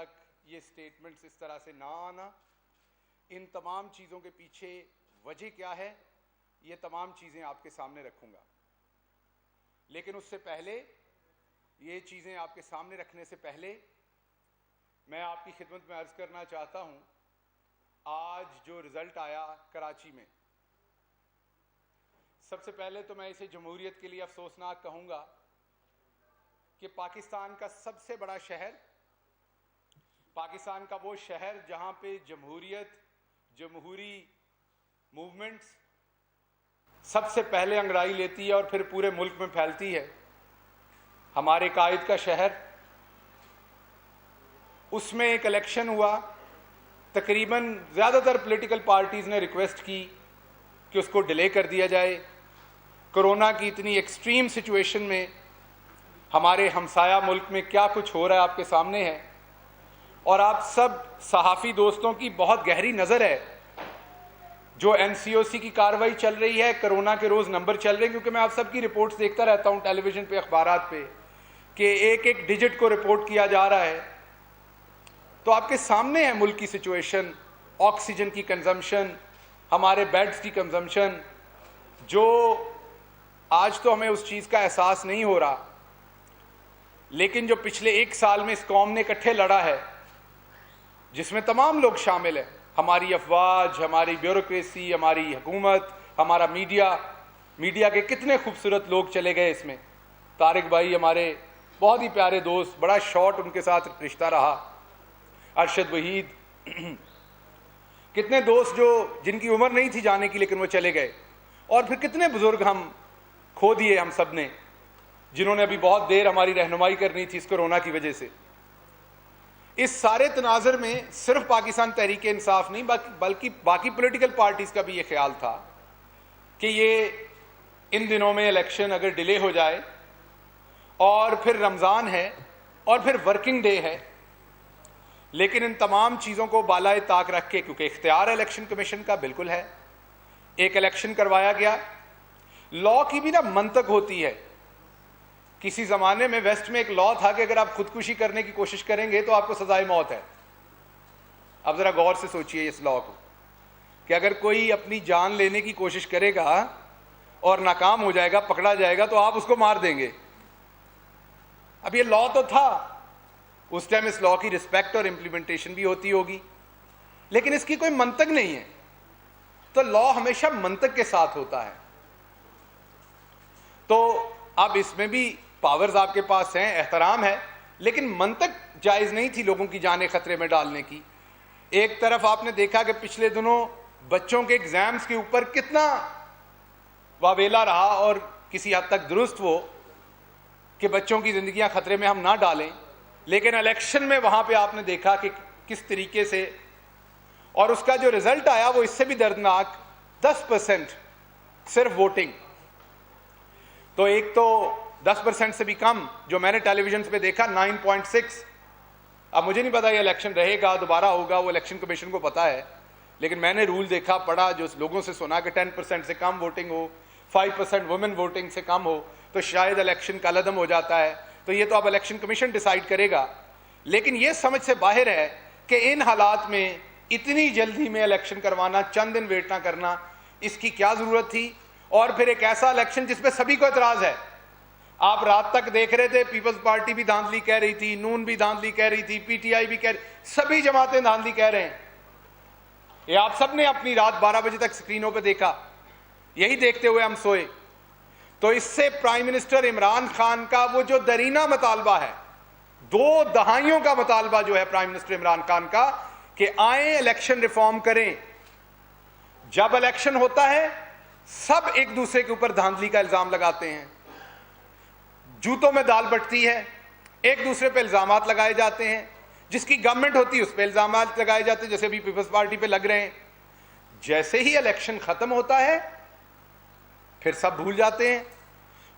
तक ये स्टेटमेंट्स इस तरह से ना आना, इन तमाम चीज़ों के पीछे वजह क्या है, ये तमाम चीज़ें आपके सामने रखूंगा। लेकिन उससे पहले, ये चीज़ें आपके सामने रखने से पहले मैं आपकी खिदमत में अर्ज़ करना चाहता हूँ, आज जो रिज़ल्ट आया कराची में, सबसे पहले तो मैं इसे जमहूरियत के लिए अफसोसनाक कहूँगा कि पाकिस्तान का सबसे बड़ा शहर, पाकिस्तान का वो शहर जहाँ पे जमहूरियत, जमहूरी मूवमेंट्स सबसे पहले अंगड़ाई लेती है और फिर पूरे मुल्क में फैलती है, हमारे कायद का शहर, उसमें एक इलेक्शन हुआ। तकरीबन ज़्यादातर पॉलिटिकल पार्टीज़ ने रिक्वेस्ट की कि उसको डिले कर दिया जाए। कोरोना की इतनी एक्सट्रीम सिचुएशन में हमारे हमसाया मुल्क में क्या कुछ हो रहा है आपके सामने है, और आप सब सहाफ़ी दोस्तों की बहुत गहरी नज़र है। जो NCOC की कार्रवाई चल रही है, कोरोना के रोज़ नंबर चल रहे हैं, क्योंकि मैं आप सबकी रिपोर्ट्स देखता रहता हूँ टेलीविज़न पे, अखबारात पे, कि एक एक डिजिट को रिपोर्ट किया जा रहा है। तो आपके सामने है मुल्क की सिचुएशन, ऑक्सीजन की कंजम्पशन, हमारे बेड्स की कंजम्पशन, जो आज तो हमें उस चीज़ का एहसास नहीं हो रहा, लेकिन जो पिछले एक साल में इस कौम ने इकट्ठे लड़ा है, जिसमें तमाम लोग शामिल हैं, हमारी अफवाज, हमारी ब्यूरोक्रेसी, हमारी हुकूमत, हमारा मीडिया के कितने खूबसूरत लोग चले गए इसमें। तारिक भाई हमारे बहुत ही प्यारे दोस्त, बड़ा शॉर्ट उनके साथ रिश्ता रहा, अरशद वहीद, कितने दोस्त जो जिनकी उम्र नहीं थी जाने की लेकिन वो चले गए, और फिर कितने बुजुर्ग हम खो दिए हम सब ने, जिन्होंने अभी बहुत देर हमारी रहनुमाई करनी थी इस कोरोना की वजह से। इस सारे तनाज़ुर में सिर्फ पाकिस्तान तहरीक इंसाफ नहीं बल्कि बाकी पॉलिटिकल पार्टीज़ का भी ये ख्याल था कि ये इन दिनों में इलेक्शन अगर डिले हो जाए, और फिर रमज़ान है और फिर वर्किंग डे है, लेकिन इन तमाम चीज़ों को बालाए ताक रख के, क्योंकि इख्तियार इलेक्शन कमीशन का बिल्कुल है, एक इलेक्शन करवाया गया। लॉ की भी ना मंतक होती है। किसी ज़माने में वेस्ट में एक लॉ था कि अगर आप खुदकुशी करने की कोशिश करेंगे तो आपको सजाए मौत है। अब ज़रा गौर से सोचिए इस लॉ को, कि अगर कोई अपनी जान लेने की कोशिश करेगा और नाकाम हो जाएगा, पकड़ा जाएगा, तो आप उसको मार देंगे। अब ये लॉ तो था, उस टाइम इस लॉ की रिस्पेक्ट और इम्प्लीमेंटेशन भी होती होगी, लेकिन इसकी कोई मंतक नहीं है। तो लॉ हमेशा मंतक के साथ होता है। तो अब इसमें भी पावर्स आपके पास हैं, एहतराम है, लेकिन मंतक जायज़ नहीं थी लोगों की जानें खतरे में डालने की। एक तरफ आपने देखा कि पिछले दिनों बच्चों के एग्जाम्स के ऊपर कितना वावेला रहा, और किसी हद तक दुरुस्त वो कि बच्चों की ज़िंदगियां खतरे में हम ना डालें, लेकिन इलेक्शन में वहाँ पे आपने देखा कि किस तरीके से, और उसका जो रिज़ल्ट आया वो इससे भी दर्दनाक, 10% सिर्फ वोटिंग। तो एक तो 10% से भी कम जो मैंने टेलीविजन पे देखा, 9.6। अब मुझे नहीं पता ये इलेक्शन रहेगा, दोबारा होगा, वो इलेक्शन कमीशन को पता है, लेकिन मैंने रूल देखा, पढ़ा, जो लोगों से सुना कि 10% से कम वोटिंग हो, 5% वुमेन वोटिंग से कम हो तो शायद इलेक्शन कलअदम हो जाता है। तो ये तो अब इलेक्शन कमीशन डिसाइड करेगा, लेकिन ये समझ से बाहर है कि इन हालात में इतनी जल्दी में इलेक्शन करवाना, चंद दिन वेट ना करना, इसकी क्या ज़रूरत थी। और फिर एक ऐसा इलेक्शन जिसपे सभी को एतराज़ है। आप रात तक देख रहे थे, पीपल्स पार्टी भी धांधली कह रही थी, नून भी धांधली कह रही थी, PTI भी कह रही, सभी जमातें धांधली कह रहे हैं। ये आप सब ने अपनी रात 12 बजे तक स्क्रीनों पे देखा, यही देखते हुए हम सोए। तो इससे प्राइम मिनिस्टर इमरान खान का वो जो दरीना मुतालबा है, 2 दहाइयों का मुतालबा जो है प्राइम मिनिस्टर इमरान खान का, कि आए इलेक्शन रिफॉर्म करें। जब इलेक्शन होता है सब एक दूसरे के ऊपर धांधली का इल्जाम लगाते हैं, जूतों में दाल बटती है, एक दूसरे पे इल्जामात लगाए जाते हैं, जिसकी गवर्नमेंट होती है उस पर इल्जामात लगाए जाते हैं, जैसे अभी पीपल्स पार्टी पे लग रहे हैं। जैसे ही इलेक्शन खत्म होता है फिर सब भूल जाते हैं,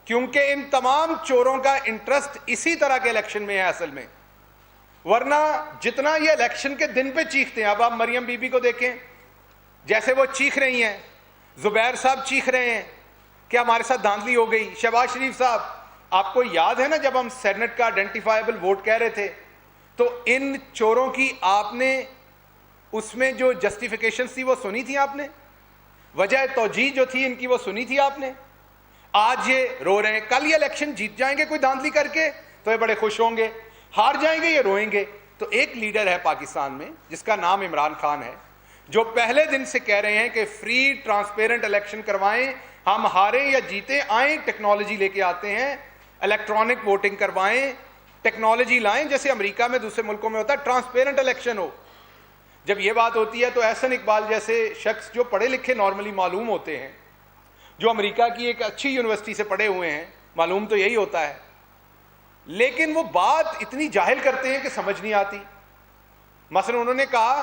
क्योंकि इन तमाम चोरों का इंटरेस्ट इसी तरह के इलेक्शन में है असल में। वरना जितना ये इलेक्शन के दिन पे चीखते हैं, अब आप मरियम बीबी को देखें, जैसे वो चीख रही हैं, जुबैर साहब चीख रहे हैं कि हमारे साथ धांधली हो गई, शहबाज शरीफ साहब, आपको याद है ना जब हम सेनेट का आइडेंटिफाइबल वोट कह रहे थे, तो इन चोरों की आपने उसमें जो जस्टिफिकेशन थी वो सुनी थी आपने? वजह तौजीह जो थी इनकी वो सुनी थी आपने? आज ये रो रहे हैं, कल ये इलेक्शन जीत जाएंगे कोई धांधली करके तो ये बड़े खुश होंगे, हार जाएंगे ये रोएंगे। तो एक लीडर है पाकिस्तान में जिसका नाम इमरान खान है, जो पहले दिन से कह रहे हैं कि फ्री ट्रांसपेरेंट इलेक्शन करवाएं, हम हारें या जीते आए टेक्नोलॉजी लेके आते हैं, इलेक्ट्रॉनिक वोटिंग करवाएं, टेक्नोलॉजी लाएं, जैसे अमेरिका में दूसरे मुल्कों में होता है, ट्रांसपेरेंट इलेक्शन हो। जब ये बात होती है तो एहसन इकबाल जैसे शख्स जो पढ़े लिखे नॉर्मली मालूम होते हैं, जो अमेरिका की एक अच्छी यूनिवर्सिटी से पढ़े हुए हैं, मालूम तो यही होता है, लेकिन वो बात इतनी जाहिल करते हैं कि समझ नहीं आती। मसलन उन्होंने कहा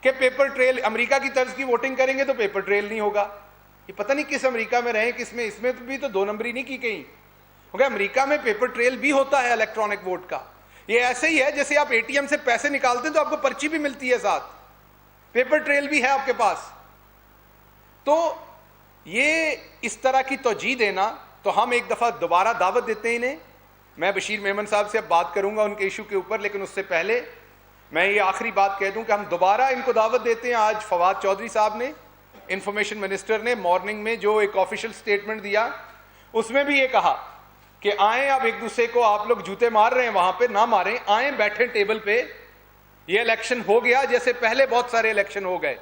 कि पेपर ट्रेल, अमेरिका की तर्ज की वोटिंग करेंगे तो पेपर ट्रेल नहीं होगा। ये पता नहीं किस अमेरिका में रहे, किसमें, इसमें भी तो 2 नंबरी नहीं की गई, क्योंकि अमेरिका में पेपर ट्रेल भी होता है इलेक्ट्रॉनिक वोट का। ये ऐसे ही है जैसे आप एटीएम से पैसे निकालते हैं तो आपको पर्ची भी मिलती है, साथ पेपर ट्रेल भी है आपके पास। तो ये इस तरह की तौजीह देना, तो हम एक दफ़ा दोबारा दावत देते हैं इन्हें। मैं बशीर मेमन साहब से अब बात करूंगा उनके इशू के ऊपर, लेकिन उससे पहले मैं ये आखिरी बात कह दूं कि हम दोबारा इनको दावत देते हैं। आज फवाद चौधरी साहब ने, इंफॉर्मेशन मिनिस्टर ने, मॉर्निंग में जो एक ऑफिशियल स्टेटमेंट दिया उसमें भी ये कहा कि आए, अब एक दूसरे को आप लोग जूते मार रहे हैं वहां पे, ना मारें, आए बैठे टेबल पे, ये इलेक्शन हो गया जैसे पहले बहुत सारे इलेक्शन हो गए,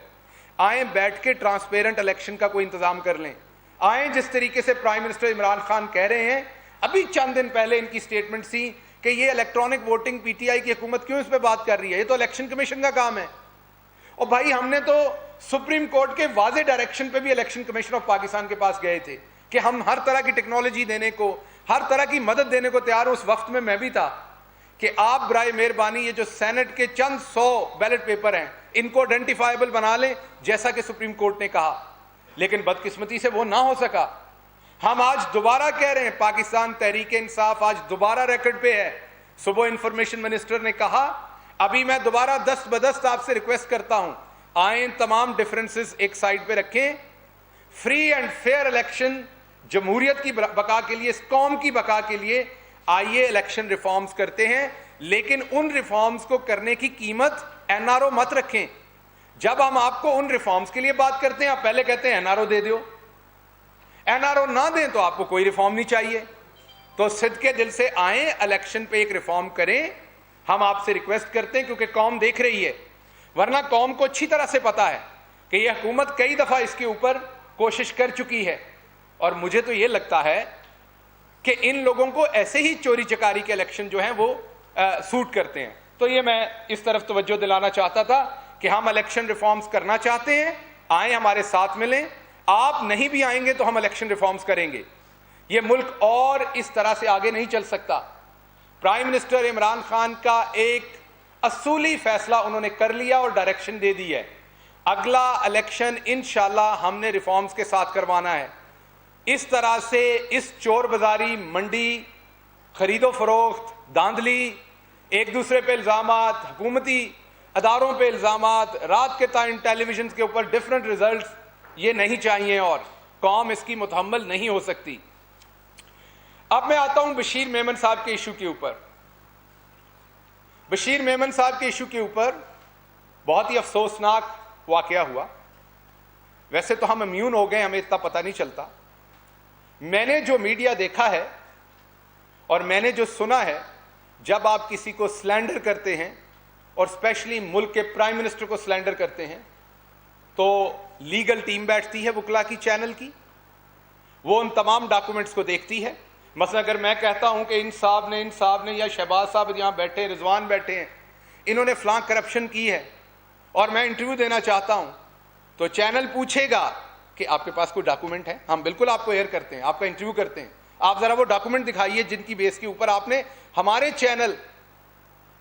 आए बैठ के ट्रांसपेरेंट इलेक्शन का कोई इंतजाम कर लें। आए जिस तरीके से प्राइम मिनिस्टर इमरान खान कह रहे हैं, अभी चंद दिन पहले इनकी स्टेटमेंट थी कि ये इलेक्ट्रॉनिक वोटिंग, पीटीआई की हुकूमत क्यों इस पे बात कर रही है, ये तो इलेक्शन कमीशन का काम है। और भाई हमने तो सुप्रीम कोर्ट के वाजे डायरेक्शन पे भी इलेक्शन कमीशन ऑफ पाकिस्तान के पास गए थे कि हम हर तरह की टेक्नोलॉजी देने को, हर तरह की मदद देने को तैयार। उस वक्त में मैं भी था कि आप बराए मेहरबानी ये जो सेनेट के चंद 100 बैलेट पेपर हैं इनको आइडेंटिफाइबल बना लें, जैसा कि सुप्रीम कोर्ट ने कहा, लेकिन बदकिस्मती से वो ना हो सका। हम आज दोबारा कह रहे हैं, पाकिस्तान तहरीक इंसाफ आज दोबारा रिकॉर्ड पे है। सुबह इंफॉर्मेशन मिनिस्टर ने कहा, अभी मैं दोबारा दस्त बदस्त आपसे रिक्वेस्ट करता हूं, आए तमाम डिफरेंसेस एक साइड पे रखें, फ्री एंड फेयर इलेक्शन, जमहूरियत की बका के लिए, इस कौम की बका के लिए आइए इलेक्शन रिफॉर्म्स करते हैं, लेकिन उन रिफॉर्म्स को करने की कीमत एनआरओ मत रखें। जब हम आपको उन रिफॉर्म्स के लिए बात करते हैं, आप पहले कहते हैं एनआरओ दे दो, एनआरओ ना दें तो आपको कोई रिफॉर्म नहीं चाहिए। तो सिद्के दिल से आए, इलेक्शन पे एक रिफॉर्म करें, हम आपसे रिक्वेस्ट करते हैं, क्योंकि कौम देख रही है। वरना कौम को अच्छी तरह से पता है कि यह हुकूमत कई दफा इसके ऊपर कोशिश कर चुकी है, और मुझे तो यह लगता है कि इन लोगों को ऐसे ही चोरी चकारी के इलेक्शन जो हैं वो सूट करते हैं। तो ये मैं इस तरफ तवज्जो दिलाना चाहता था कि हम इलेक्शन रिफॉर्म्स करना चाहते हैं, आए हमारे साथ मिलें। आप नहीं भी आएंगे तो हम इलेक्शन रिफॉर्म्स करेंगे। ये मुल्क और इस तरह से आगे नहीं चल सकता। प्राइम मिनिस्टर इमरान खान का एक असूली फैसला उन्होंने कर लिया और डायरेक्शन दे दी है, अगला इलेक्शन इंशाल्लाह हमने रिफॉर्म्स के साथ करवाना है। इस तरह से इस चोर बाजारी, मंडी, खरीदो फरोख्त, धांधली, एक दूसरे पे इल्जामात, हुकूमती अदारों पे इल्जामात, रात के टाइम टेलीविजन के ऊपर डिफरेंट रिजल्ट्स, ये नहीं चाहिए और कौम इसकी मुतहम्मल नहीं हो सकती। अब मैं आता हूं बशीर मेमन साहब के इशू के ऊपर। बशीर मेमन साहब के इशू के ऊपर बहुत ही अफसोसनाक वाकया हुआ। वैसे तो हम इम्यून हो गए, हमें इतना पता नहीं चलता। मैंने जो मीडिया देखा है और मैंने जो सुना है, जब आप किसी को स्लैंडर करते हैं और स्पेशली मुल्क के प्राइम मिनिस्टर को स्लैंडर करते हैं, तो लीगल टीम बैठती है वकला की, चैनल की, वो उन तमाम डॉक्यूमेंट्स को देखती है। मसलन अगर मैं कहता हूं कि इन साहब ने या शहबाज साहब यहां बैठे, रिजवान बैठे हैं, इन्होंने फलां करप्शन की है और मैं इंटरव्यू देना चाहता हूं, तो चैनल पूछेगा कि आपके पास कोई डॉक्यूमेंट है। हम बिल्कुल आपको एयर करते हैं, आपका इंटरव्यू करते हैं, आप जरा वो डॉक्यूमेंट दिखाइए जिनकी बेस के ऊपर आपने हमारे चैनल,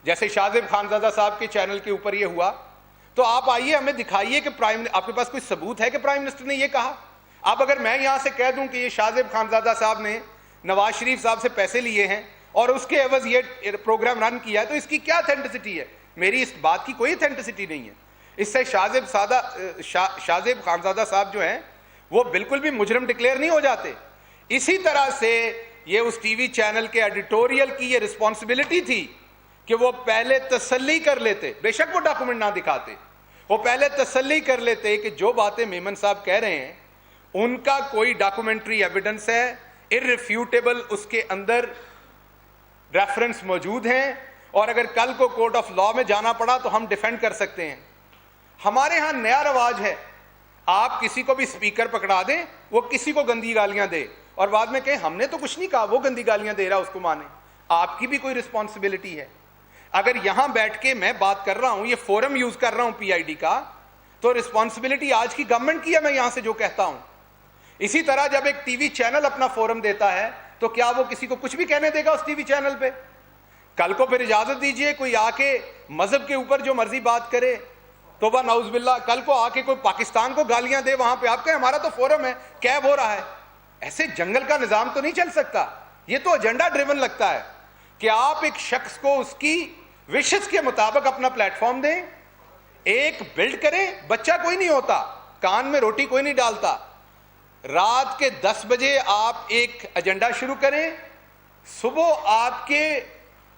जैसे शाहजेब खानजादा साहब के चैनल के ऊपर ये हुआ, तो आप आइए हमें दिखाइए कि आपके पास कोई सबूत है कि प्राइम मिनिस्टर ने ये कहा। अब अगर मैं यहां से कह दूं कि ये शाहजेब खानजादा साहब ने नवाज शरीफ साहब से पैसे लिए हैं और उसके एवज ये प्रोग्राम रन किया है, तो इसकी क्या अथेंटिसिटी है? मेरी इस बात की कोई अथेंटिसिटी नहीं है। इससे शाहजेब खानजादा साहब जो हैं वो बिल्कुल भी मुजरिम डिक्लेयर नहीं हो जाते। इसी तरह से ये उस टीवी चैनल के एडिटोरियल की ये रिस्पॉन्सिबिलिटी थी कि वो पहले तसल्ली कर लेते, बेशक वो डॉक्यूमेंट ना दिखाते, वो पहले तसल्ली कर लेते कि जो बातें मेमन साहब कह रहे हैं उनका कोई डॉक्यूमेंट्री एविडेंस है, इररिफ्यूटेबल उसके अंदर रेफरेंस मौजूद हैं, और अगर कल को कोर्ट ऑफ लॉ में जाना पड़ा तो हम डिफेंड कर सकते हैं। हमारे यहां नया रवाज है, आप किसी को भी स्पीकर पकड़ा दें, वो किसी को गंदी गालियां दे और बाद में कहे हमने तो कुछ नहीं कहा, वो गंदी गालियां दे रहा, उसको माने। आपकी भी कोई रिस्पॉन्सिबिलिटी है। अगर यहां बैठ के मैं बात कर रहा हूं, ये फोरम यूज कर रहा हूं पीआईडी का, तो रिस्पॉन्सिबिलिटी आज की गवर्नमेंट की है, मैं यहां से जो कहता हूं। इसी तरह जब एक टीवी चैनल अपना फोरम देता है तो क्या वो किसी को कुछ भी कहने देगा उस टीवी चैनल पे? कल को फिर इजाजत दीजिए कोई आके मजहब के ऊपर जो मर्जी बात करे, तोबा नाउजुबिल्लाह, कल को आके कोई पाकिस्तान को गालियां दे वहां पे, आप कहें हमारा तो फोरम है, कैब हो रहा है। ऐसे जंगल का निजाम तो नहीं चल सकता। ये तो एजेंडा ड्रिवन लगता है कि आप एक शख्स को उसकी विशेष के मुताबिक अपना प्लेटफॉर्म दें, एक बिल्ड करें। बच्चा कोई नहीं होता, कान में रोटी कोई नहीं डालता। रात के 10 बजे आप एक एजेंडा शुरू करें, सुबह आपके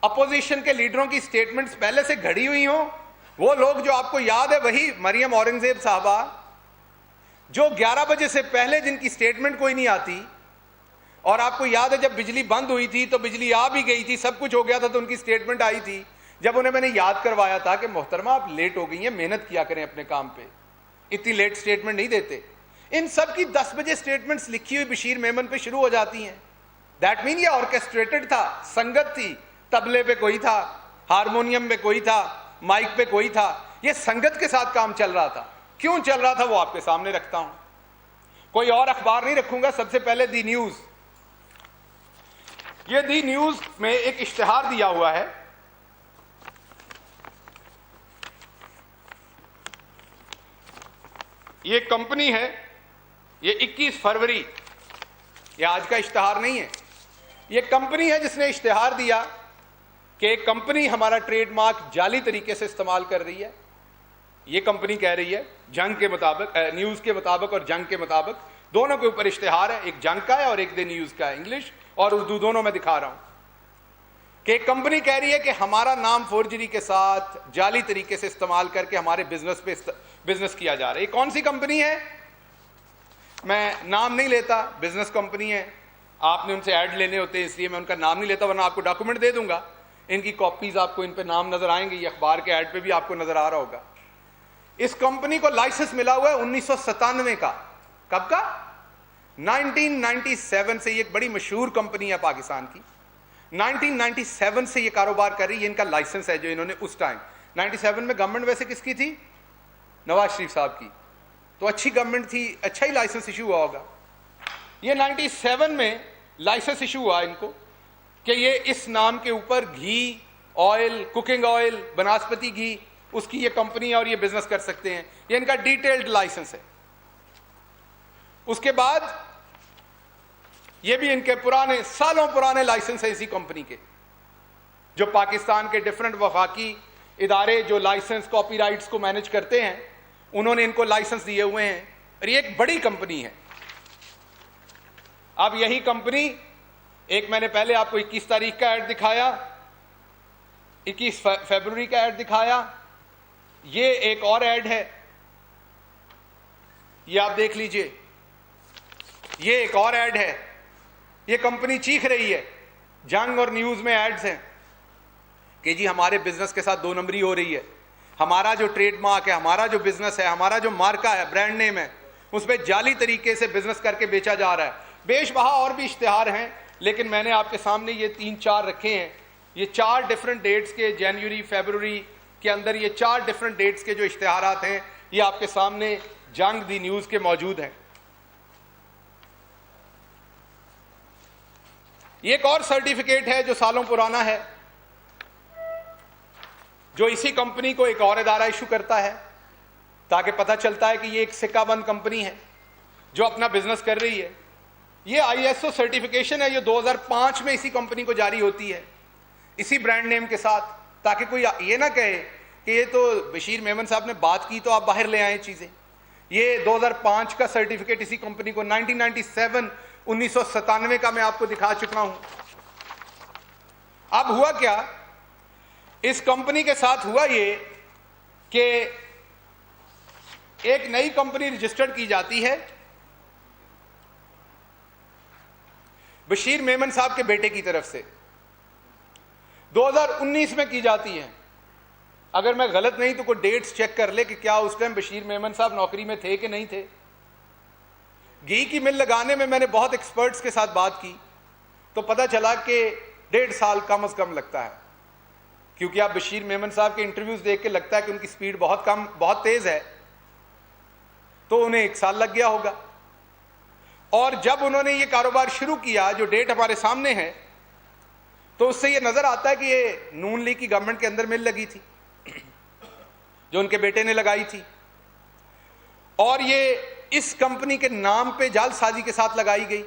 अपोजिशन के लीडरों की स्टेटमेंट्स पहले से घड़ी हुई हों। वो लोग जो आपको याद है, वही मरियम औरंगजेब साहबा जो 11 बजे से पहले जिनकी स्टेटमेंट कोई नहीं आती, और आपको याद है जब बिजली बंद हुई थी तो बिजली आ भी गई थी, सब कुछ हो गया था, तो उनकी स्टेटमेंट आई थी जब उन्हें मैंने याद करवाया था कि मोहतरमा आप लेट हो गई हैं, मेहनत किया करें अपने काम पे, इतनी लेट स्टेटमेंट नहीं देते। इन सब की 10 बजे स्टेटमेंट्स लिखी हुई बशीर मेमन पे शुरू हो जाती हैं। दैट मीन ये ऑर्केस्ट्रेटेड था, संगत थी, तबले पे कोई था, हारमोनियम पे कोई था, माइक पे कोई था, ये संगत के साथ काम चल रहा था। क्यों चल रहा था वो आपके सामने रखता हूं, कोई और अखबार नहीं रखूंगा। सबसे पहले दी न्यूज, ये दी न्यूज में एक इश्तिहार दिया हुआ है, ये कंपनी है, ये 21 फरवरी, ये आज का इश्तिहार नहीं है, ये कंपनी है जिसने इश्तिहार दिया कि एक कंपनी हमारा ट्रेडमार्क जाली तरीके से इस्तेमाल कर रही है। ये कंपनी कह रही है जंग के मुताबिक, न्यूज के मुताबिक और जंग के मुताबिक, दोनों के ऊपर इश्तिहार है, एक जंग का है और एक द न्यूज का है, इंग्लिश और उर्दू दोनों में दिखा रहा हूं कि एक कंपनी कह रही है कि हमारा नाम फोर्जरी के साथ जाली तरीके से इस्तेमाल करके हमारे बिजनेस पे बिजनेस किया जा रहा है। ये कौन सी कंपनी है, मैं नाम नहीं लेता, बिजनेस कंपनी है, आपने उनसे ऐड लेने होते हैं इसलिए मैं उनका नाम नहीं लेता, वरना आपको डॉक्यूमेंट दे दूंगा, इनकी कॉपीज आपको इन पे नाम नजर आएंगे, ये अखबार के ऐड पे भी आपको नजर आ रहा होगा। इस कंपनी को लाइसेंस मिला हुआ है 1997 का। कब का? 1997 से। ये एक बड़ी मशहूर कंपनी है पाकिस्तान की, 1997 से ये कारोबार कर रही है, इनका लाइसेंस है जो इन्होंने उस टाइम 97 में। गवर्नमेंट वैसे किसकी थी? नवाज शरीफ साहब की, तो अच्छी गवर्नमेंट थी, अच्छा ही लाइसेंस इशू हुआ होगा। ये 97 में लाइसेंस इशू हुआ इनको कि ये इस नाम के ऊपर घी, ऑयल, कुकिंग ऑयल, बनास्पति घी, उसकी ये कंपनी है और ये बिजनेस कर सकते हैं। ये इनका डिटेल्ड लाइसेंस है। उसके बाद ये भी इनके पुराने, सालों पुराने लाइसेंस है इसी कंपनी के, जो पाकिस्तान के डिफरेंट वफाकी इदारे जो लाइसेंस कॉपीराइट्स को मैनेज करते हैं, उन्होंने इनको लाइसेंस दिए हुए हैं और ये एक बड़ी कंपनी है। अब यही कंपनी, एक मैंने पहले आपको 21 तारीख का ऐड दिखाया, 21 फरवरी का ऐड दिखाया, ये एक और ऐड है, ये आप देख लीजिए, ये एक और ऐड है। ये कंपनी चीख रही है, जंग और न्यूज में एड्स हैं कि जी हमारे बिजनेस के साथ दो नंबरी हो रही है, हमारा जो ट्रेडमार्क है, हमारा जो बिजनेस है, हमारा जो मार्का है, ब्रांड नेम है, उसमें जाली तरीके से बिजनेस करके बेचा जा रहा है। बेशबहा और भी इश्तिहार हैं, लेकिन मैंने आपके सामने ये 3-4 रखे हैं। ये 4 डिफरेंट डेट्स के, जनवरी फरवरी के अंदर ये 4 डिफरेंट डेट्स के जो इश्तिहारात हैं, ये आपके सामने जंग दी न्यूज के मौजूद हैं। ये एक और सर्टिफिकेट है जो सालों पुराना है, जो इसी कंपनी को एक और इदारा इशू करता है, ताकि पता चलता है कि ये एक सिक्काबंद कंपनी है जो अपना बिजनेस कर रही है। ये ISO सर्टिफिकेशन है, ये 2005 में इसी कंपनी को जारी होती है, इसी ब्रांड नेम के साथ, ताकि कोई ये ना कहे कि ये तो बशीर मेमन साहब ने बात की तो आप बाहर ले आए चीजें। ये 2005 का सर्टिफिकेट इसी कंपनी को, 1997 का मैं आपको दिखा चुका हूं। अब हुआ क्या इस कंपनी के साथ हुआ ये कि एक नई कंपनी रजिस्टर्ड की जाती है बशीर मेमन साहब के बेटे की तरफ से, 2019 में की जाती है। अगर मैं गलत नहीं तो कोई डेट्स चेक कर ले कि क्या उस टाइम बशीर मेमन साहब नौकरी में थे कि नहीं थे। घी की मिल लगाने में मैंने बहुत एक्सपर्ट्स के साथ बात की तो पता चला कि 1.5 साल कम से कम लगता है, क्योंकि आप बशीर मेमन साहब के इंटरव्यूज देख के लगता है कि उनकी स्पीड बहुत तेज है, तो उन्हें 1 साल लग गया होगा। और जब उन्होंने ये कारोबार शुरू किया, जो डेट हमारे सामने है, तो उससे ये नजर आता है कि ये नून लीग की गवर्नमेंट के अंदर मिल लगी थी जो उनके बेटे ने लगाई थी, और ये इस कंपनी के नाम पे जालसाजी के साथ लगाई गई।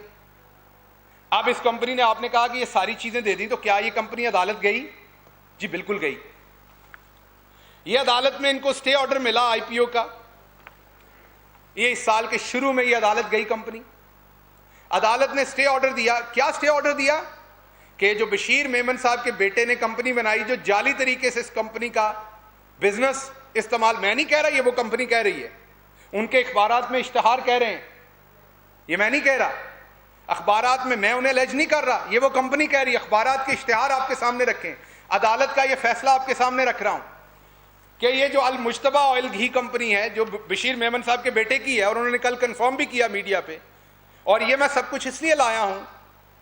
अब इस कंपनी ने, आपने कहा कि ये सारी चीजें दे दी, तो क्या ये कंपनी अदालत गई? जी बिल्कुल गई। ये अदालत में इनको स्टे ऑर्डर मिला आईपीओ का। ये इस साल के शुरू में ये अदालत गई कंपनी। अदालत ने स्टे ऑर्डर दिया। क्या स्टे ऑर्डर दिया? कि जो बशीर मेमन साहब के बेटे ने कंपनी बनाई, जो जाली तरीके से इस कंपनी का बिजनेस इस्तेमाल, मैं नहीं कह रहा, ये वो कंपनी कह रही है, उनके अखबारात में इश्तिहार कह रहे हैं, ये मैं नहीं कह रहा, अखबारात में मैं उन्हें लज नहीं कर रहा, ये वो कंपनी कह रही है। अखबारात के इश्तिहार आपके सामने रखें, अदालत का ये फैसला आपके सामने रख रहा हूं कि ये जो अल मुश्तबा ऑयल घी कंपनी है जो बशीर मेमन साहब के बेटे की है, और उन्होंने कल कंफर्म भी किया मीडिया पे, और ये मैं सब कुछ इसलिए लाया हूं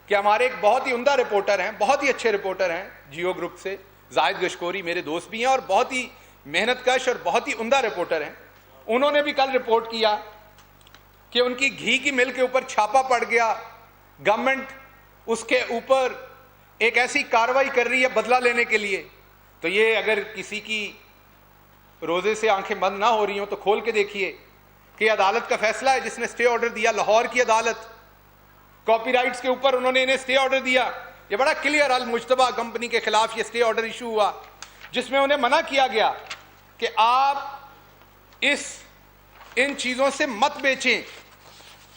कि हमारे एक बहुत ही उम्दा रिपोर्टर हैं, बहुत ही अच्छे रिपोर्टर हैं जियो ग्रुप से, जाहिद गशकोरी, मेरे दोस्त भी हैं और बहुत ही मेहनतकश और बहुत ही उम्दा रिपोर्टर हैं। उन्होंने भी कल रिपोर्ट किया कि उनकी घी की मिल के ऊपर छापा पड़ गया, गवर्नमेंट उसके ऊपर एक ऐसी कार्रवाई कर रही है बदला लेने के लिए। तो ये अगर किसी की रोजे से आंखें बंद ना हो रही हो तो खोल के देखिए कि अदालत का फैसला है जिसने स्टे ऑर्डर दिया, लाहौर की अदालत, कॉपीराइट्स के ऊपर उन्होंने इन्हें स्टे ऑर्डर दिया। ये बड़ा क्लियर, अल मुश्तबा कंपनी के खिलाफ ये स्टे ऑर्डर इशू हुआ जिसमें उन्हें मना किया गया कि आप इन चीजों से मत बेचें,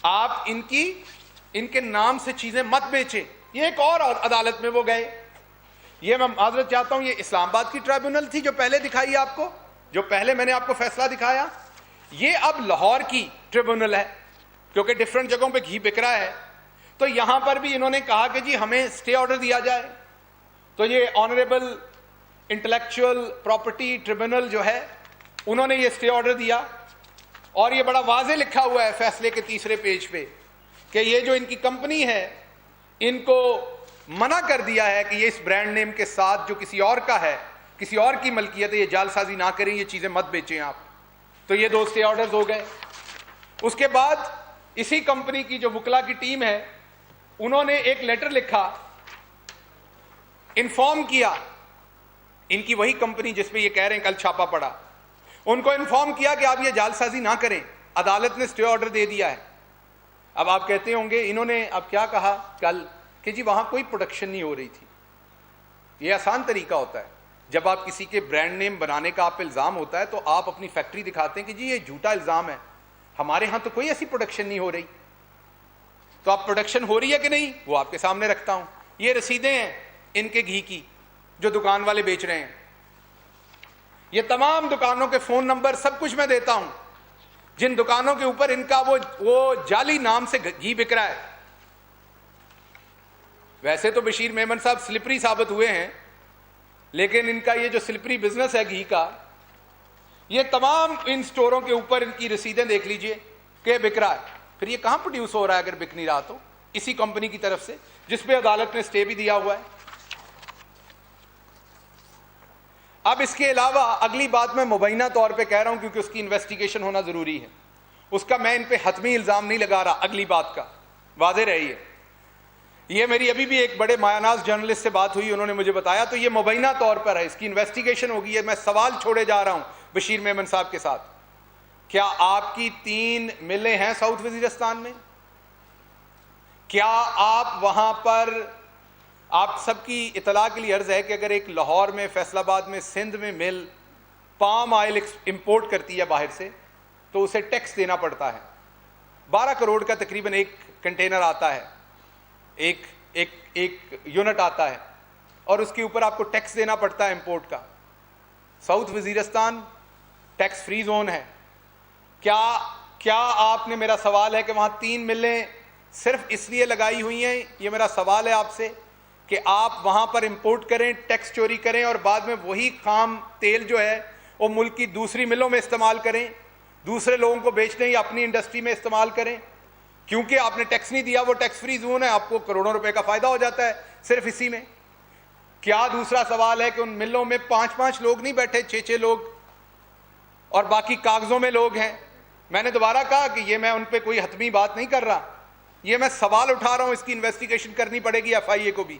आप इनके नाम से चीजें मत बेचें। ये एक और अदालत में वो गए। ये मैं माजरत चाहता हूं, ये इस्लामाबाद की ट्राइब्यूनल थी जो पहले दिखाई आपको, जो पहले मैंने आपको फैसला दिखाया। ये अब लाहौर की ट्रिब्यूनल है, क्योंकि डिफरेंट जगहों पे घी बिक रहा है। तो यहां पर भी इन्होंने कहा कि जी हमें स्टे ऑर्डर दिया जाए। तो ये ऑनरेबल इंटेलेक्चुअल प्रॉपर्टी ट्रिब्यूनल जो है, उन्होंने ये स्टे ऑर्डर दिया, और ये बड़ा वाज़े लिखा हुआ है फैसले के 3रे पेज पे कि ये जो इनकी कंपनी है, इनको मना कर दिया है कि ये इस ब्रांड नेम के साथ जो किसी और का है, किसी और की मलकियत है, ये जालसाजी ना करें, ये चीजें मत बेचें आप। तो ये 2 स्टे ऑर्डर्स हो गए। उसके बाद इसी कंपनी की जो वकला की टीम है, उन्होंने एक लेटर लिखा, इन्फॉर्म किया, इनकी वही कंपनी जिसपे ये कह रहे हैं कल छापा पड़ा, उनको इन्फॉर्म किया कि आप ये जालसाजी ना करें, अदालत ने स्टे ऑर्डर दे दिया है। अब आप कहते होंगे इन्होंने अब क्या कहा कल कि जी वहां कोई प्रोडक्शन नहीं हो रही थी। ये आसान तरीका होता है, जब आप किसी के ब्रांड नेम बनाने का आप इल्जाम होता है तो आप अपनी फैक्ट्री दिखाते हैं कि जी ये झूठा इल्जाम है, हमारे यहां तो कोई ऐसी प्रोडक्शन नहीं हो रही। तो आप प्रोडक्शन हो रही है कि नहीं, वो आपके सामने रखता हूं। ये रसीदें हैं इनके घी की जो दुकान वाले बेच रहे हैं, ये तमाम दुकानों के फोन नंबर सब कुछ मैं देता हूं, जिन दुकानों के ऊपर इनका वो जाली नाम से घी बिक रहा है। वैसे तो बशीर मेमन साहब स्लिपरी साबित हुए हैं, लेकिन इनका ये जो स्लिपरी बिजनेस है घी का, ये तमाम इन स्टोरों के ऊपर इनकी रसीदें देख लीजिए कि बिक रहा है। फिर ये कहां प्रोड्यूस हो रहा है अगर बिक नहीं रहा तो? इसी कंपनी की तरफ से, जिसपे अदालत ने स्टे भी दिया हुआ है। अब इसके अलावा अगली बात मैं मुबैना तौर पे कह रहा हूं क्योंकि उसकी इन्वेस्टिगेशन होना जरूरी है, उसका मैं इन पे हतमी इल्जाम नहीं लगा रहा। अगली बात का वाज़ेह रहिए, ये मेरी अभी भी एक बड़े मायानाज जर्नलिस्ट से बात हुई, उन्होंने मुझे बताया, तो ये मुबैना तौर पर है, इसकी इन्वेस्टिगेशन होगी। मैं सवाल छोड़े जा रहा हूं बशीर मेमन साहब के साथ, क्या आपकी 3 मिलें हैं साउथ वजीरिस्तान में? क्या आप वहां पर, आप सबकी इतला के लिए अर्ज है कि अगर एक लाहौर में, फैसलाबाद में, सिंध में मिल पाम ऑयल इंपोर्ट करती है बाहर से, तो उसे टैक्स देना पड़ता है। 12 करोड़ का तकरीबन एक कंटेनर आता है, एक यूनिट आता है, और उसके ऊपर आपको टैक्स देना पड़ता है इंपोर्ट का। South Waziristan tax free zone है। क्या आपने, मेरा सवाल है कि वहाँ 3 मिलें सिर्फ इसलिए लगाई हुई हैं, ये मेरा सवाल है आपसे, कि आप वहाँ पर इंपोर्ट करें, टैक्स चोरी करें और बाद में वही खाम तेल जो है वो मुल्क की दूसरी मिलों में इस्तेमाल करें, दूसरे लोगों को बेच दें या अपनी इंडस्ट्री में इस्तेमाल करें? क्योंकि आपने टैक्स नहीं दिया, वो टैक्स फ्री जोन है, आपको करोड़ों रुपए का फायदा हो जाता है सिर्फ इसी में। क्या दूसरा सवाल है कि उन मिलों में 5-5 लोग नहीं बैठे, 6-6 लोग, और बाकी कागजों में लोग हैं। मैंने दोबारा कहा कि ये मैं उन पे कोई हतमी बात नहीं कर रहा, ये मैं सवाल उठा रहा हूं, इसकी इन्वेस्टिगेशन करनी पड़ेगी FIA को भी,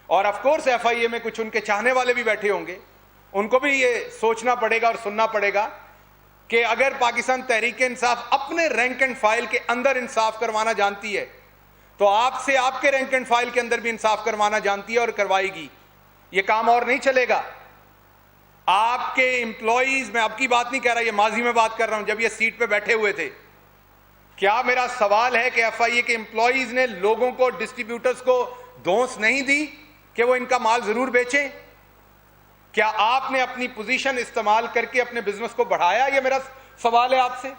और ऑफ कोर्स FIA में कुछ उनके चाहने वाले भी बैठे होंगे, उनको भी ये सोचना पड़ेगा और सुनना पड़ेगा कि अगर पाकिस्तान तहरीक इंसाफ अपने रैंक एंड फाइल के अंदर इंसाफ करवाना जानती है तो आपसे आपके रैंक एंड फाइल के अंदर भी इंसाफ करवाना जानती है और करवाएगी। ये काम और नहीं चलेगा। आपके एम्प्लॉइज, मैं आपकी बात नहीं कह रहा, ये माजी में बात कर रहा हूं, जब ये सीट पे बैठे हुए थे, क्या मेरा सवाल है कि FIA के एम्प्लॉइज ने लोगों को, डिस्ट्रीब्यूटर्स को धौंस नहीं दी कि वो इनका माल जरूर बेचें? क्या आपने अपनी पोजीशन इस्तेमाल करके अपने बिजनेस को बढ़ाया? ये मेरा सवाल है आपसे।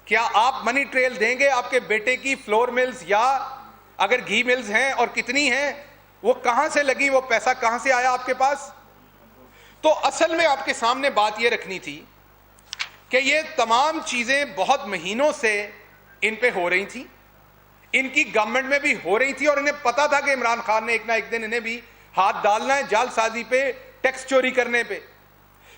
क्या आप मनी ट्रेल देंगे आपके बेटे की फ्लोर मिल्स, या अगर घी मिल्स हैं और कितनी हैं, वो कहां से लगी, वो पैसा कहां से आया आपके पास? तो असल में आपके सामने बात यह रखनी थी कि ये तमाम चीजें बहुत महीनों से इन पे हो रही थी, इनकी गवर्नमेंट में भी हो रही थी, और इन्हें पता था कि इमरान खान ने एक ना एक दिन इन्हें भी हाथ डालना है जालसाजी पे, टैक्स चोरी करने पे।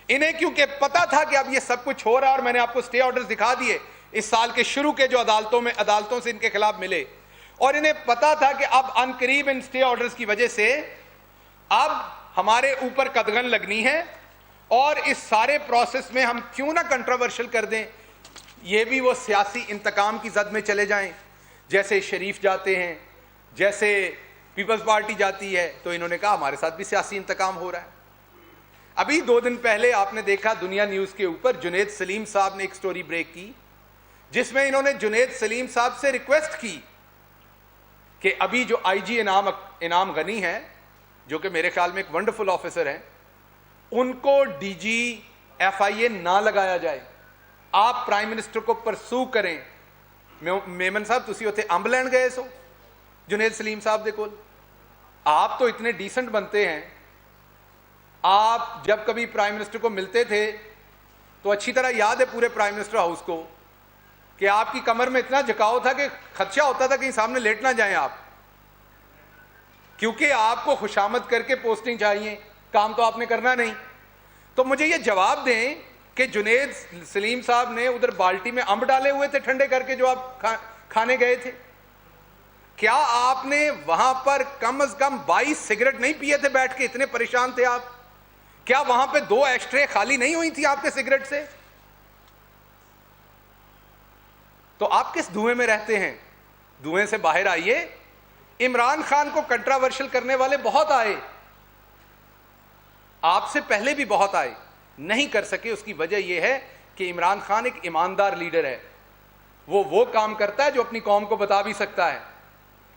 इन्हें क्योंकि पता था कि अब ये सब कुछ हो रहा है, और मैंने आपको स्टे ऑर्डर्स दिखा दिए इस साल के शुरू के जो अदालतों से इनके खिलाफ मिले, और इन्हें पता था कि अब अनकरीब इन स्टे ऑर्डर्स की वजह से अब हमारे ऊपर कदगन लगनी है, और इस सारे प्रोसेस में हम क्यों ना कंट्रोवर्शियल कर दें, ये भी वो सियासी इंतकाम की जद में चले जाएं, जैसे शरीफ जाते हैं, जैसे पीपल्स पार्टी जाती है। तो इन्होंने कहा हमारे साथ भी सियासी इंतकाम हो रहा है। अभी 2 दिन पहले आपने देखा दुनिया न्यूज के ऊपर जुनैद सलीम साहब ने एक स्टोरी ब्रेक की, जिसमें इन्होंने जुनैद सलीम साहब से रिक्वेस्ट की कि अभी जो IG इनाम गनी है, जो कि मेरे ख्याल में एक वंडरफुल ऑफिसर हैं, उनको DG FIA ना लगाया जाए, आप प्राइम मिनिस्टर को परसू करें। मेमन साहब तुसी उत्थे अंब लैन गए सो जुनैद सलीम साहब दे कोल, आप तो इतने डिसेंट बनते हैं, आप जब कभी प्राइम मिनिस्टर को मिलते थे तो अच्छी तरह याद है पूरे प्राइम मिनिस्टर हाउस को कि आपकी कमर में इतना झुकाव था कि खदशा होता था कहीं सामने लेट ना जाएं आप, क्योंकि आपको खुशामद करके पोस्टिंग चाहिए, काम तो आपने करना नहीं। तो मुझे ये जवाब दें कि जुनैद सलीम साहब ने उधर बाल्टी में अंब डाले हुए थे ठंडे करके जो आप खाने गए थे, क्या आपने वहां पर कम से कम 22 सिगरेट नहीं पिए थे बैठ के? इतने परेशान थे आप? क्या वहां पे 2 एक्स्ट्रे खाली नहीं हुई थी आपके सिगरेट से? तो आप किस धुएं में रहते हैं? धुएं से बाहर आइए। इमरान खान को कंट्रोवर्शियल करने वाले बहुत आए, आपसे पहले भी बहुत आए, नहीं कर सके। उसकी वजह यह है कि इमरान खान एक ईमानदार लीडर है, वो काम करता है जो अपनी कौम को बता भी सकता है।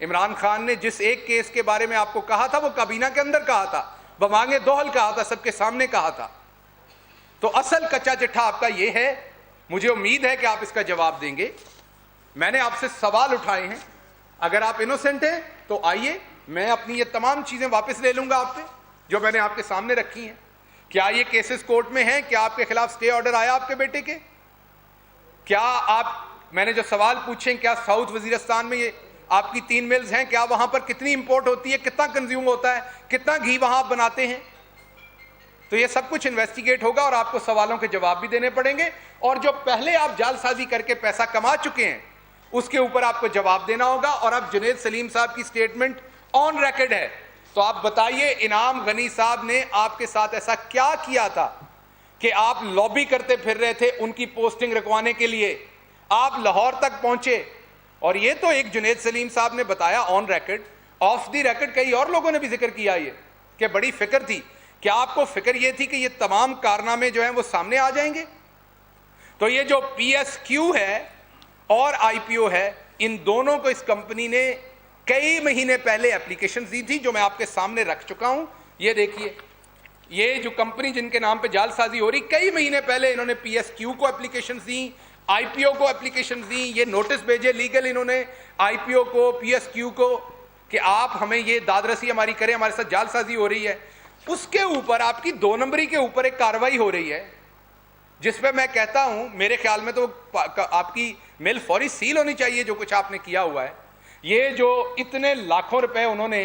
इमरान खान ने जिस एक केस के बारे में आपको कहा था, वो काबीना के अंदर कहा था, बमांगे दोहल कहा था, सबके सामने कहा था। तो असल कच्चा चिट्ठा आपका यह है, मुझे उम्मीद है कि आप इसका जवाब देंगे। मैंने आपसे सवाल उठाए हैं, अगर आप इनोसेंट हैं तो आइए, मैं अपनी ये तमाम चीजें वापस ले लूंगा आप पे जो मैंने आपके सामने रखी हैं। क्या ये केसेस कोर्ट में हैं? क्या आपके खिलाफ स्टे ऑर्डर आया आपके बेटे के? क्या मैंने जो सवाल पूछे, क्या साउथ वजीरिस्तान में ये आपकी 3 मिल्स हैं, क्या वहां पर कितनी इंपोर्ट होती है, कितना कंज्यूम होता है, कितना घी वहां आप बनाते हैं? तो ये सब कुछ इन्वेस्टिगेट होगा और आपको सवालों के जवाब भी देने पड़ेंगे, और जो पहले आप जालसाजी करके पैसा कमा चुके हैं उसके ऊपर आपको जवाब देना होगा। और अब जुनैद सलीम साहब की स्टेटमेंट ऑन रिकॉर्ड है, तो आप बताइए इनाम गनी साहब ने आपके साथ ऐसा क्या किया था कि आप लॉबी करते फिर रहे थे उनकी पोस्टिंग रखवाने के लिए, आप लाहौर तक पहुंचे? और ये तो एक जुनैद सलीम साहब ने बताया on record, of the record कई और लोगों ने भी जिक्र किया ये कि बड़ी फिक्र थी। क्या आपको फिक्र ये थी कि ये तमाम कारनामे जो हैं वो सामने आ जाएंगे? तो ये जो PSQ है और IPO है, इन दोनों को इस कंपनी ने कई महीने पहले एप्लीकेशन दी थी, जो मैं आपके सामने रख चुका हूं। ये देखिए, ये जो कंपनी जिनके नाम पे जालसाजी हो रही, कई महीने पहले इन्होंने PSQ को एप्लीकेशन दी, IPO को एप्लीकेशन दी, ये नोटिस भेजे लीगल इन्होंने IPO को, PSQ को, कि आप हमें ये दादरसी हमारी करें, हमारे साथ जालसाजी हो रही है। उसके ऊपर आपकी 2 नंबरी के ऊपर एक कार्रवाई हो रही है, जिसपे मैं कहता हूं मेरे ख्याल में तो आपकी मिल फौरी सील होनी चाहिए, जो कुछ आपने किया हुआ है। ये जो इतने लाखों रुपए उन्होंने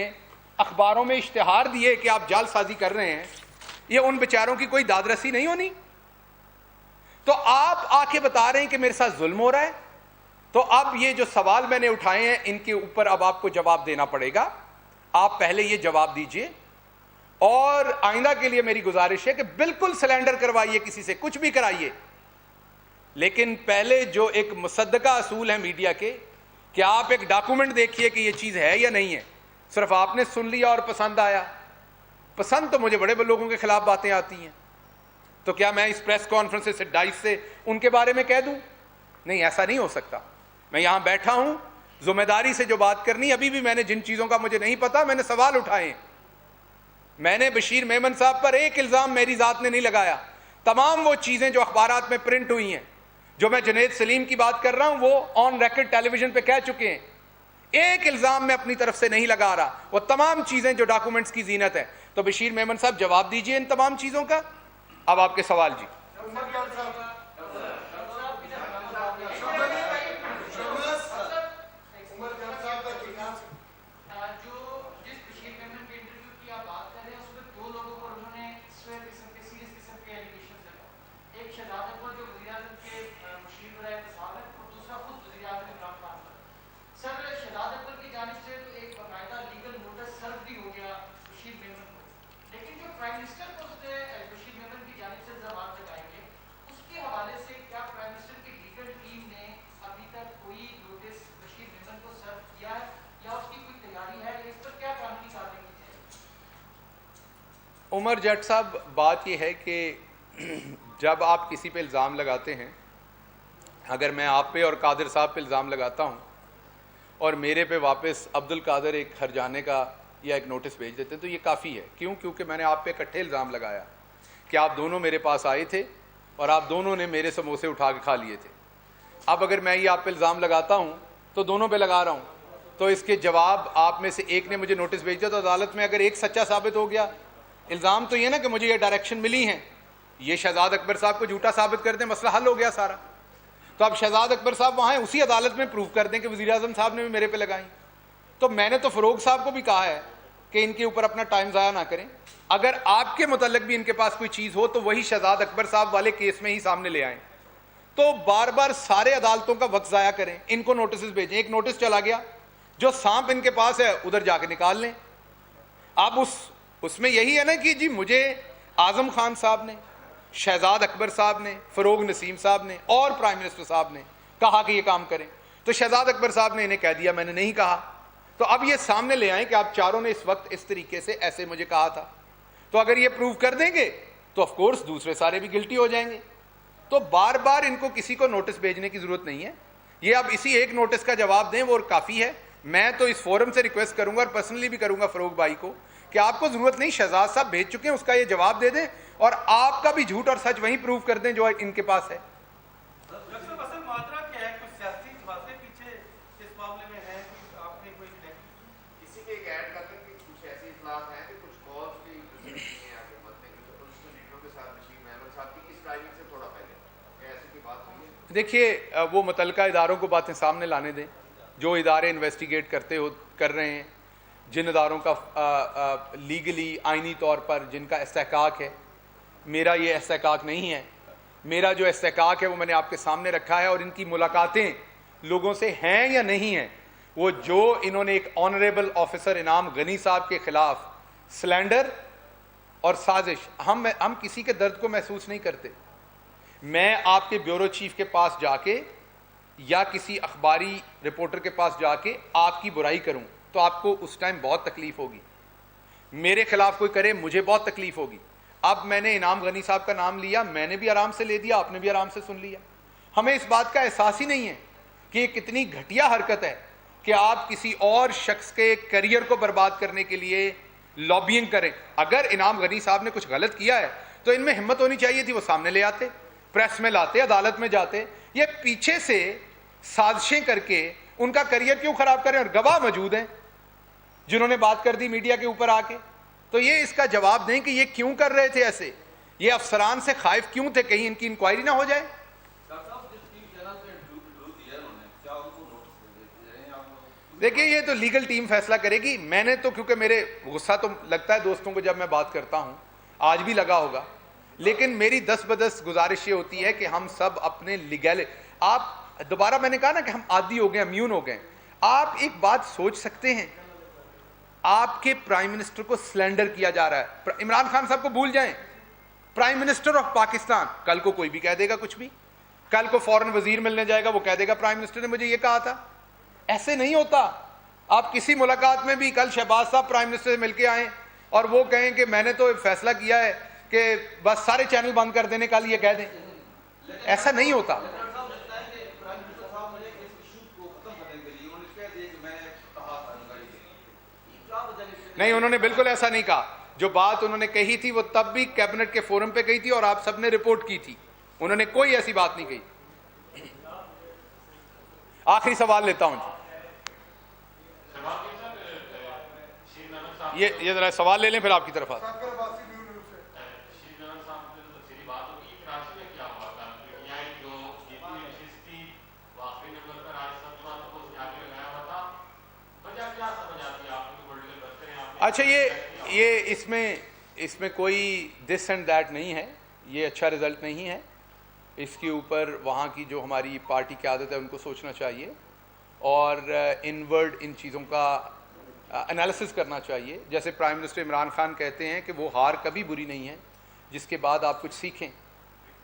अखबारों में इश्तिहार दिए कि आप जालसाजी कर रहे हैं, ये उन बेचारों की कोई दादरसी नहीं होनी? तो आप आके बता रहे हैं कि मेरे साथ जुल्म हो रहा है। तो अब ये जो सवाल मैंने उठाए हैं, इनके ऊपर अब आपको जवाब देना पड़ेगा। आप पहले ये जवाब दीजिए, और आइंदा के लिए मेरी गुजारिश है कि बिल्कुल सिलेंडर करवाइए, किसी से कुछ भी कराइए, लेकिन पहले जो एक मुसद्दका असूल है मीडिया के, कि आप एक डॉक्यूमेंट देखिए कि ये चीज है या नहीं है। सिर्फ आपने सुन लिया और पसंद आया, पसंद तो मुझे बड़े लोगों के खिलाफ बातें आती हैं, तो क्या मैं इस प्रेस कॉन्फ्रेंस से डाइस से उनके बारे में कह दूं? नहीं, ऐसा नहीं हो सकता। मैं यहां बैठा हूं जिम्मेदारी से जो बात करनी, अभी भी मैंने जिन चीजों का मुझे नहीं पता मैंने सवाल उठाए। मैंने बशीर मेमन साहब पर एक इल्जाम मेरी जात ने नहीं लगाया। तमाम वो चीजें जो अखबारात में प्रिंट हुई हैं, जो मैं जुनैद सलीम की बात कर रहा हूं, वो ऑन रिकॉर्ड टेलीविजन पे कह चुके हैं। एक इल्जाम मैं अपनी तरफ से नहीं लगा रहा, वो तमाम चीजें जो डॉक्यूमेंट्स की जीनत है। तो बशीर मेमन साहब जवाब दीजिए इन तमाम चीजों का। अब आपके सवाल जी। उमर जट साहब, बात यह है कि जब आप किसी पे इल्ज़ाम लगाते हैं, अगर मैं आप पे और कादिर साहब पे इल्ज़ाम लगाता हूं और मेरे पे वापस अब्दुल कादिर एक हरजाने का या एक नोटिस भेज देते हैं, तो ये काफ़ी है। क्यों? क्योंकि मैंने आप पे इकट्ठे इल्ज़ाम लगाया कि आप दोनों मेरे पास आए थे और आप दोनों ने मेरे समोसे उठा के खा लिए थे। अब अगर मैं ये आप पे इल्ज़ाम लगाता हूँ तो दोनों पे लगा रहा हूँ, तो इसके जवाब आप में से एक ने मुझे नोटिस भेज दिया, तो अदालत में अगर एक सच्चा साबित हो गया, इल्ज़ाम तो ये ना कि मुझे ये डायरेक्शन मिली है, ये शहजाद अकबर साहब को झूठा साबित कर दें, मसला हल हो गया सारा। तो अब शहजाद अकबर साहब वहाँ उसी अदालत में प्रूव कर दें कि वज़ीर आज़म साहब ने भी मेरे पे लगाई। तो मैंने तो फ़रोग साहब को भी कहा है कि इनके ऊपर अपना टाइम ज़ाया ना करें। अगर आपके मुतल्लिक भी इनके पास कोई चीज़ हो तो वही शहजाद अकबर साहब वाले केस में ही सामने ले आएँ। तो बार बार सारे अदालतों का वक्त ज़ाया करें, इनको नोटिस भेजें। एक नोटिस चला गया, जो सांप इनके पास है उधर जाके निकाल लें। अब उसमें यही है ना कि जी मुझे आज़म खान साहब ने, शहजाद अकबर साहब ने, फ़रोग नसीम साहब ने और प्राइम मिनिस्टर साहब ने कहा कि ये काम करें, तो शहजाद अकबर साहब ने इन्हें कह दिया मैंने नहीं कहा। तो अब ये सामने ले आए कि आप चारों ने इस वक्त इस तरीके से ऐसे मुझे कहा था। तो अगर ये प्रूव कर देंगे तो ऑफ कोर्स दूसरे सारे भी गिल्टी हो जाएंगे। तो बार बार इनको किसी को नोटिस भेजने की जरूरत नहीं है। ये अब इसी एक नोटिस का जवाब दें, वो काफ़ी है। मैं तो इस फोरम से रिक्वेस्ट करूंगा और पर्सनली भी करूंगा फ़रोग भाई को कि आपको ज़रूरत नहीं, शहजाद साहब भेज चुके हैं, उसका ये जवाब दे दें और आपका भी झूठ और सच वहीं प्रूव कर दें जो इनके पास है। देखिए, वो मुतल्लिका इदारों को बातें सामने लाने दें, जो इदारे इन्वेस्टिगेट कर रहे हैं, जिन इदारों का लीगली आइनी तौर पर जिनका इस्तेहकाक है। मेरा ये इस्तेहकाक नहीं है। मेरा जो इस्तेहकाक है वो मैंने आपके सामने रखा है, और इनकी मुलाकातें लोगों से हैं या नहीं हैं, वो जो इन्होंने एक ऑनरेबल ऑफिसर इनाम गनी साहब के खिलाफ स्लैंडर और साजिश, हम किसी के दर्द को महसूस नहीं करते। मैं आपके ब्यूरो चीफ के पास जाके या किसी अखबारी रिपोर्टर के पास जाके आपकी बुराई करूं तो आपको उस टाइम बहुत तकलीफ होगी। मेरे खिलाफ कोई करे, मुझे बहुत तकलीफ होगी। अब मैंने इनाम गनी साहब का नाम लिया, मैंने भी आराम से ले दिया, आपने भी आराम से सुन लिया। हमें इस बात का एहसास ही नहीं है कि ये कितनी घटिया हरकत है कि आप किसी और शख्स के करियर को बर्बाद करने के लिए लॉबिंग करें। अगर इनाम गनी साहब ने कुछ गलत किया है तो इनमें हिम्मत होनी चाहिए थी, वो सामने ले आते, प्रेस में लाते, अदालत में जाते। ये पीछे से साजिशें करके उनका करियर क्यों खराब करें? और गवाह मौजूद हैं जिन्होंने बात कर दी मीडिया के ऊपर आके, तो ये इसका जवाब दें कि ये क्यों कर रहे थे ऐसे, ये अफसरान से खाइफ क्यों थे, कहीं इनकी इंक्वायरी ना हो जाए। देखिए ये तो लीगल टीम फैसला करेगी। मैंने तो, क्योंकि मेरे गुस्सा तो लगता है दोस्तों को जब मैं बात करता हूं, आज भी लगा होगा, लेकिन मेरी 10 गुजारिश ये होती है कि हम सब अपने लीगल, आप दोबारा मैंने कहा ना कि हम आदी हो गए, इम्यून हो गए। आप एक बात सोच सकते हैं, आपके प्राइम मिनिस्टर को स्लेंडर किया जा रहा है, इमरान खान साहब को भूल जाएं, प्राइम मिनिस्टर ऑफ पाकिस्तान, कल को कोई भी कह देगा कुछ भी, कल को फॉरेन वजीर मिलने जाएगा, वो कह देगा प्राइम मिनिस्टर ने मुझे ये कहा था। ऐसे नहीं होता। आप किसी मुलाकात में भी, कल शहबाज साहब प्राइम मिनिस्टर से मिलके आए और वो कहें कि मैंने तो फैसला किया है कि बस सारे चैनल बंद कर देने, कल ये कह दें, ऐसा नहीं होता। नहीं, उन्होंने बिल्कुल ऐसा नहीं कहा। जो बात उन्होंने कही थी वो तब भी कैबिनेट के फोरम पे कही थी और आप सबने रिपोर्ट की थी, उन्होंने कोई ऐसी बात नहीं कही। आखिरी सवाल लेता हूं, ये जरा सवाल ले लें फिर आपकी तरफ आता। अच्छा, ये इसमें कोई दिस एंड दैट नहीं है, ये अच्छा रिजल्ट नहीं है। इसके ऊपर वहाँ की जो हमारी पार्टी की आदत है उनको सोचना चाहिए और इनवर्ड इन चीज़ों का एनालिसिस करना चाहिए। जैसे प्राइम मिनिस्टर इमरान खान कहते हैं कि वो हार कभी बुरी नहीं है, जिसके बाद आप कुछ सीखें,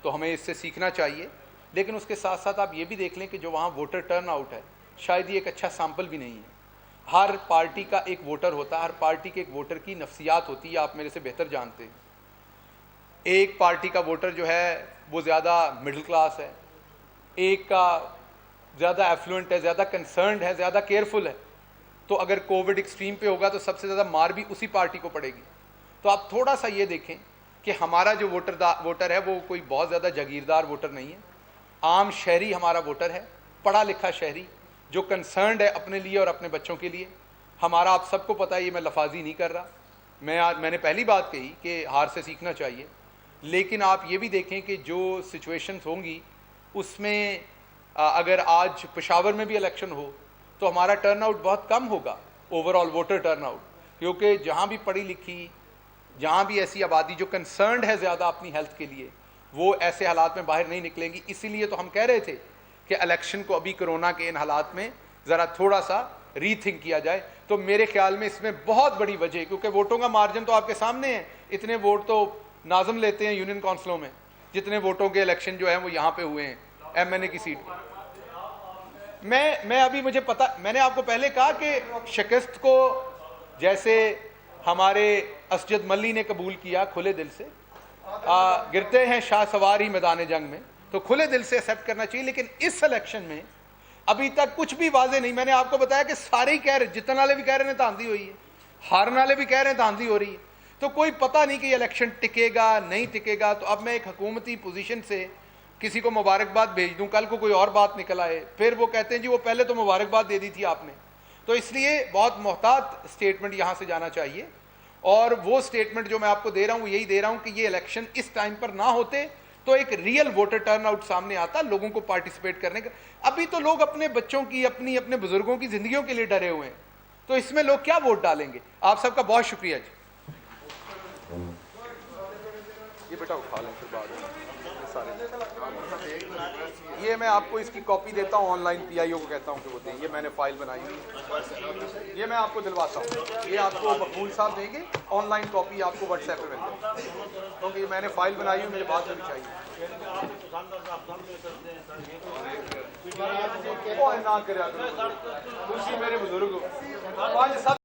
तो हमें इससे सीखना चाहिए। लेकिन उसके साथ साथ आप ये भी देख लें कि जो वहाँ वोटर टर्न आउट है, शायद ये एक अच्छा सैम्पल भी नहीं है। हर पार्टी का एक वोटर होता है, हर पार्टी के एक वोटर की नफ्सियात होती है, आप मेरे से बेहतर जानते हैं। एक पार्टी का वोटर जो है वो ज़्यादा मिडिल क्लास है, एक का ज़्यादा एफ्लुएंट है, ज़्यादा कंसर्न्ड है, ज़्यादा केयरफुल है। तो अगर कोविड एक्सट्रीम पे होगा तो सबसे ज़्यादा मार भी उसी पार्टी को पड़ेगी। तो आप थोड़ा सा ये देखें कि हमारा जो वोटर है वो कोई बहुत ज़्यादा जागीरदार वोटर नहीं है, आम शहरी हमारा वोटर है, पढ़ा लिखा शहरी जो कंसर्न्ड है अपने लिए और अपने बच्चों के लिए। हमारा, आप सबको पता है, ये मैं लफाजी नहीं कर रहा, मैंने पहली बात कही कि हार से सीखना चाहिए। लेकिन आप ये भी देखें कि जो सिचुएशंस होंगी उसमें अगर आज पेशावर में भी इलेक्शन हो तो हमारा टर्नआउट बहुत कम होगा, ओवरऑल वोटर टर्नआउट, क्योंकि जहाँ भी पढ़ी लिखी, जहाँ भी ऐसी आबादी जो कंसर्न्ड है ज़्यादा अपनी हेल्थ के लिए, वो ऐसे हालात में बाहर नहीं निकलेंगी। इसीलिए तो हम कह रहे थे कि इलेक्शन को अभी कोरोना के इन हालात में ज़रा थोड़ा सा रीथिंक किया जाए। तो मेरे ख्याल में इसमें बहुत बड़ी वजह, क्योंकि वोटों का मार्जिन तो आपके सामने है, इतने वोट तो नाज़म लेते हैं यूनियन काउंसिलों में, जितने वोटों के इलेक्शन जो है वो यहाँ पे हुए हैं एमएनए की सीट पर। मैं अभी, मुझे पता, मैंने आपको पहले कहा कि शिकस्त को जैसे हमारे असजद मल्ली ने कबूल किया खुले दिल से, गिरते हैं शाह सवार ही मैदान जंग में, तो खुले दिल से एक्सेप्ट करना चाहिए। लेकिन इस इलेक्शन में अभी तक कुछ भी वाजे नहीं। मैंने आपको बताया कि सारे ही कह रहे, जितने वाले भी कह रहे हैं धांधली हुई है, हारने वाले भी कह रहे हैं धांधली हो रही है, तो कोई पता नहीं कि ये इलेक्शन टिकेगा नहीं टिकेगा। तो अब मैं एक हुकूमती पोजीशन से किसी को मुबारकबाद भेज दूं, कल को कोई और बात निकल आए, फिर वो कहते हैं जी वो पहले तो मुबारकबाद दे दी थी आपने। तो इसलिए बहुत मोहतात स्टेटमेंट यहाँ से जाना चाहिए, और वो स्टेटमेंट जो मैं आपको दे रहा हूँ वो यही दे रहा हूँ कि ये इलेक्शन इस टाइम पर ना होते तो एक रियल वोटर टर्नआउट सामने आता, लोगों को पार्टिसिपेट करने का। अभी तो लोग अपने बच्चों की, अपने बुजुर्गों की जिंदगियों के लिए डरे हुए हैं, तो इसमें लोग क्या वोट डालेंगे। आप सबका बहुत शुक्रिया जी। ये बेटा उठा लें फिर बाद में सारे। ये मैं आपको इसकी कॉपी देता हूँ ऑनलाइन, पीआईओ को कहता हूँ कि वो दें, ये मैंने फाइल बनाई हुई, ये मैं आपको दिलवाता हूँ, ये आपको मकबूल साहब देंगे, ऑनलाइन कॉपी आपको व्हाट्सएप पे मिल जाएगी, क्योंकि ये मैंने फाइल बनाई हुई, मेरे बाद में भी चाहिए। ना करे मेरे बुजुर्ग